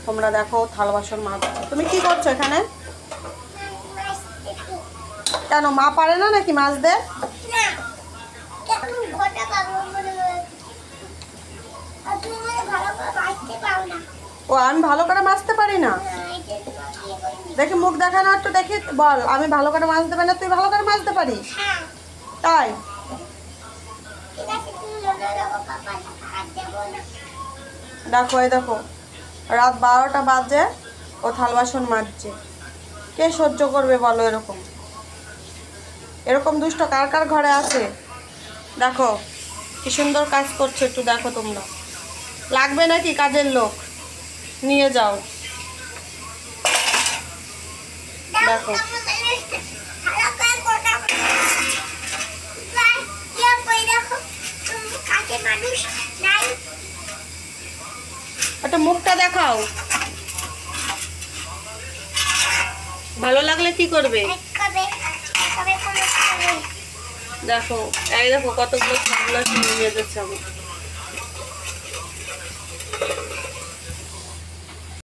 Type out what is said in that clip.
তোমরা দেখো থালা বাসন মাজছো। তুমি কি করছো এখানে? কেন মা পারে না নাকি মাজতে? ও আমি ভালো করে মাজতে পারি না? দেখি মুখ দেখানো একটু দেখি, বল আমি ভালো করে মাজতে পারি না, তুই ভালো করে মাজতে পারিস? তাই দেখো, এই দেখো রাত 12টা বাজে ও থাল বাসন মাজছে। কে সহ্য করবে বলো? এরকম এরকম দুষ্ট কার কার ঘরে আছে? দেখো কি সুন্দর কাজ করছে, একটু দেখো তোমরা। লাগবে নাকি কাজের লোক? নিয়ে যাও। দেখো একটা মুখটা দেখাও, ভালো লাগলে কি করবে? দেখো এই দেখো কতগুলো নিয়ে যাচ্ছে আমি।